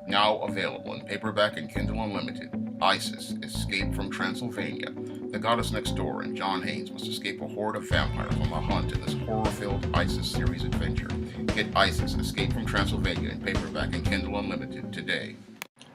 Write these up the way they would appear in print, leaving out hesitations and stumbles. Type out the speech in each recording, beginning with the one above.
Now available in paperback and Kindle Unlimited. Isis, Escape from Transylvania. The goddess next door and John Haynes must escape a horde of vampires on the hunt in this horror-filled Isis series adventure. Get Isis, Escape from Transylvania in paperback and Kindle Unlimited today.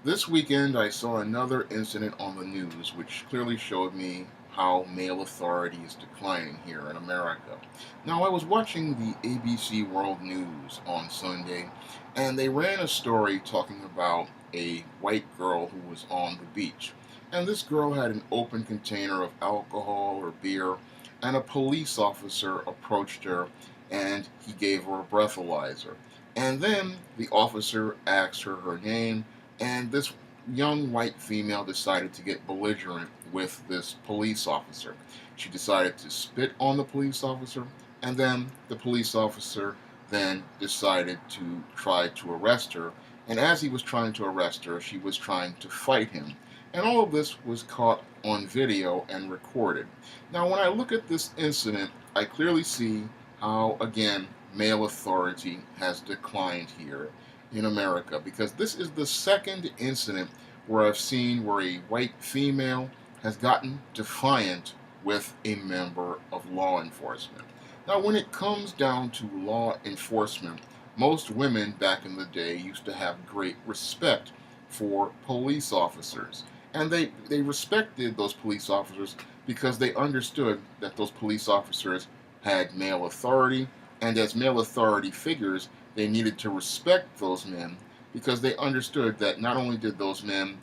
This weekend, I saw another incident on the news which clearly showed me how male authority is declining here in America. Now, I was watching the ABC World News on Sunday, and they ran a story talking about a white girl who was on the beach. And this girl had an open container of alcohol or beer, and a police officer approached her and he gave her a breathalyzer. And then the officer asked her her name, and this young white female decided to get belligerent with this police officer. She decided to spit on the police officer, and then the police officer then decided to try to arrest her. And as he was trying to arrest her, she was trying to fight him. And all of this was caught on video and recorded. Now, when I look at this incident, I clearly see how, again, male authority has declined here in America, because this is the second incident where I've seen where a white female has gotten defiant with a member of law enforcement. Now, when it comes down to law enforcement, most women back in the day used to have great respect for police officers. And they respected those police officers because they understood that those police officers had male authority, and as male authority figures, they needed to respect those men because they understood that not only did those men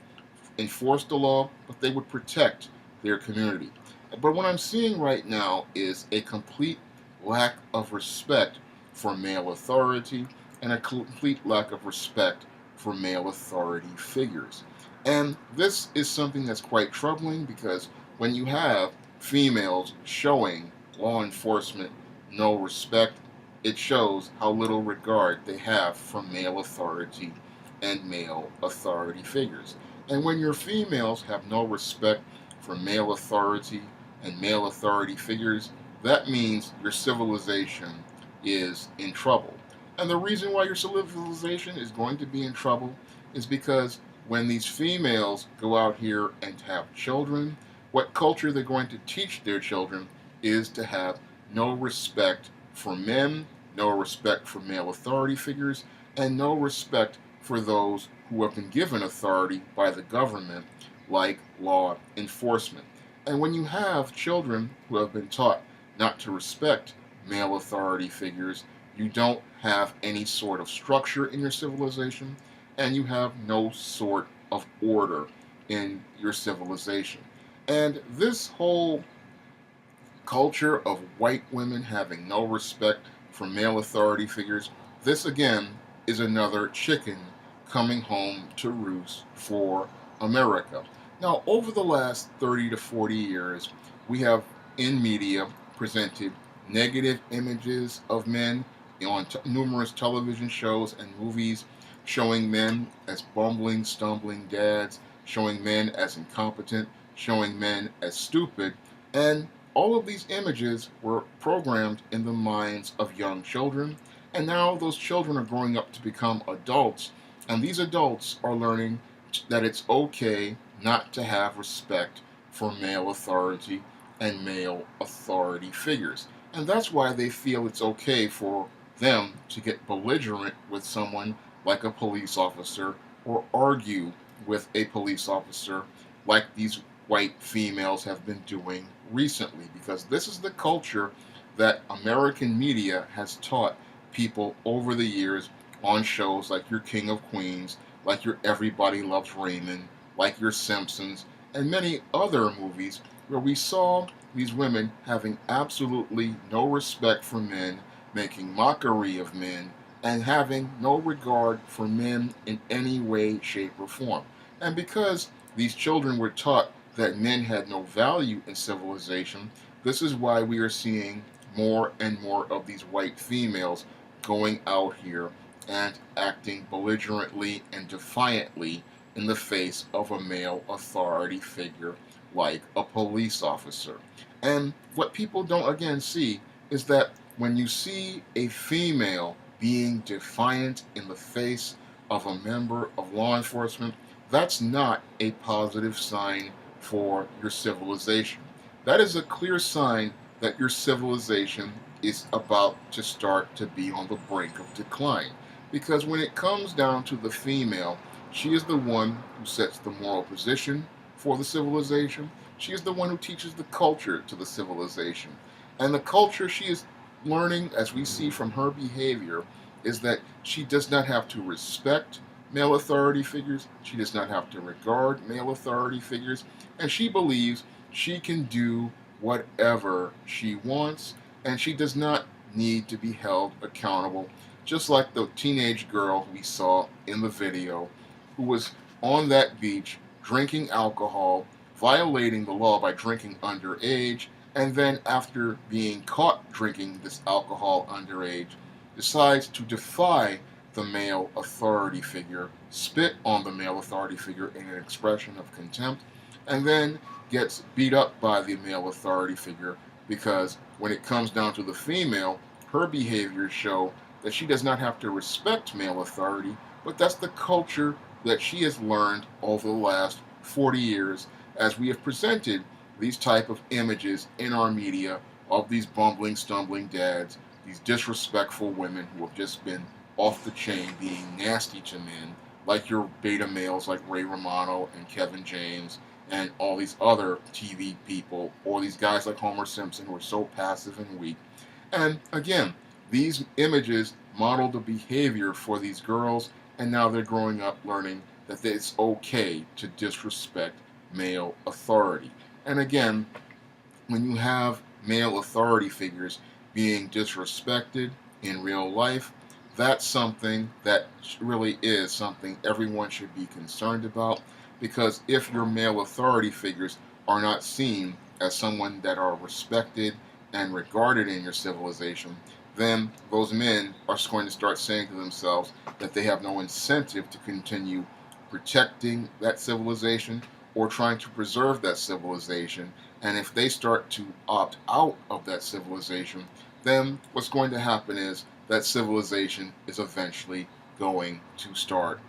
enforce the law, but they would protect their community. But what I'm seeing right now is a complete lack of respect for male authority and a complete lack of respect for male authority figures. And this is something that's quite troubling because when you have females showing law enforcement no respect, it shows how little regard they have for male authority and male authority figures. And when your females have no respect for male authority and male authority figures, that means your civilization is in trouble. And the reason why your civilization is going to be in trouble is because when these females go out here and have children, what culture they're going to teach their children is to have no respect for men, no respect for male authority figures, and no respect for those who have been given authority by the government, like law enforcement. And when you have children who have been taught not to respect male authority figures, you don't have any sort of structure in your civilization, and you have no sort of order in your civilization. And this whole culture of white women having no respect for male authority figures, this again is another chicken coming home to roost for America. Now, over the last 30 to 40 years, we have in media presented negative images of men on numerous television shows and movies, showing men as bumbling, stumbling dads, showing men as incompetent, showing men as stupid, and all of these images were programmed in the minds of young children, and now those children are growing up to become adults, and these adults are learning that it's okay not to have respect for male authority and male authority figures. And that's why they feel it's okay for them to get belligerent with someone like a police officer or argue with a police officer like these white females have been doing recently, because this is the culture that American media has taught people over the years on shows like your King of Queens, like your Everybody Loves Raymond, like your Simpsons, and many other movies where we saw these women having absolutely no respect for men, making mockery of men, and having no regard for men in any way, shape, or form. And because these children were taught that men had no value in civilization, this is why we are seeing more and more of these white females going out here and acting belligerently and defiantly in the face of a male authority figure like a police officer. And what people don't again see is that when you see a female being defiant in the face of a member of law enforcement, that's not a positive sign for your civilization. That is a clear sign that your civilization is about to start to be on the brink of decline. Because when it comes down to the female, she is the one who sets the moral position for the civilization. She is the one who teaches the culture to the civilization. And the culture she is learning, as we see from her behavior, is that she does not have to respect male authority figures, she does not have to regard male authority figures, and she believes she can do whatever she wants, and she does not need to be held accountable, just like the teenage girl we saw in the video who was on that beach drinking alcohol, violating the law by drinking underage, and then after being caught drinking this alcohol underage, decides to defy the male authority figure, spit on the male authority figure in an expression of contempt, and then gets beat up by the male authority figure because when it comes down to the female, her behaviors show that she does not have to respect male authority, but that's the culture that she has learned over the last 40 years as we have presented these type of images in our media of these bumbling, stumbling dads, these disrespectful women who have just been off the chain being nasty to men, like your beta males like Ray Romano and Kevin James and all these other TV people, or these guys like Homer Simpson who are so passive and weak. And again, these images model the behavior for these girls, and now they're growing up learning that it's okay to disrespect male authority. And again, when you have male authority figures being disrespected in real life, that's something that really is something everyone should be concerned about, because if your male authority figures are not seen as someone that are respected and regarded in your civilization, then those men are going to start saying to themselves that they have no incentive to continue protecting that civilization or trying to preserve that civilization. And if they start to opt out of that civilization, then what's going to happen is that civilization is eventually going to start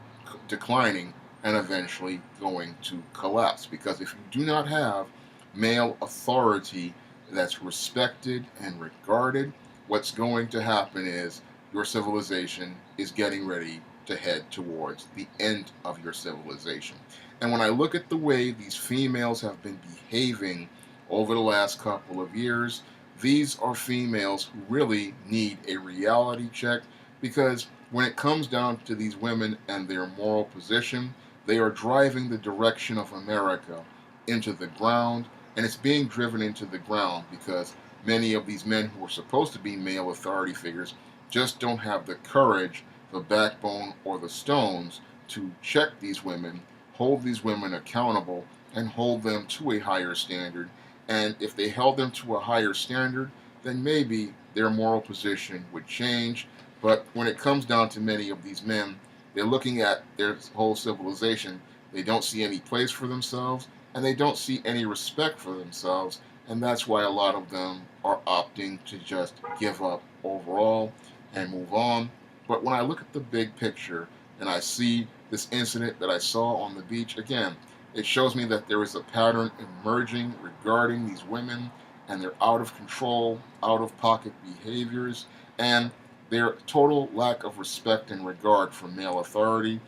declining and eventually going to collapse. Because if you do not have male authority that's respected and regarded, what's going to happen is your civilization is getting ready to head towards the end of your civilization. And when I look at the way these females have been behaving over the last couple of years, these are females who really need a reality check, because when it comes down to these women and their moral position, they are driving the direction of America into the ground, and it's being driven into the ground because many of these men who are supposed to be male authority figures just don't have the courage, the backbone, or the stones to check these women, hold these women accountable, and hold them to a higher standard. And if they held them to a higher standard, then maybe their moral position would change. But when it comes down to many of these men, they're looking at their whole civilization. They don't see any place for themselves, and they don't see any respect for themselves. And that's why a lot of them are opting to just give up overall and move on. But when I look at the big picture and I see this incident that I saw on the beach, again, it shows me that there is a pattern emerging regarding these women and their out of control, out of pocket behaviors, and their total lack of respect and regard for male authority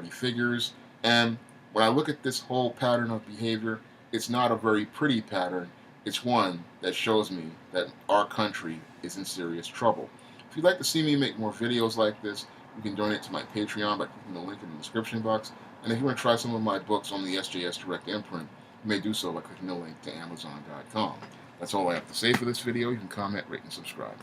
figures. And when I look at this whole pattern of behavior, it's not a very pretty pattern. It's one that shows me that our country is in serious trouble. If you'd like to see me make more videos like this, you can donate to my Patreon by clicking the link in the description box. And if you want to try some of my books on the SJS Direct imprint, you may do so by clicking the link to Amazon.com. That's all I have to say for this video. You can comment, rate, and subscribe.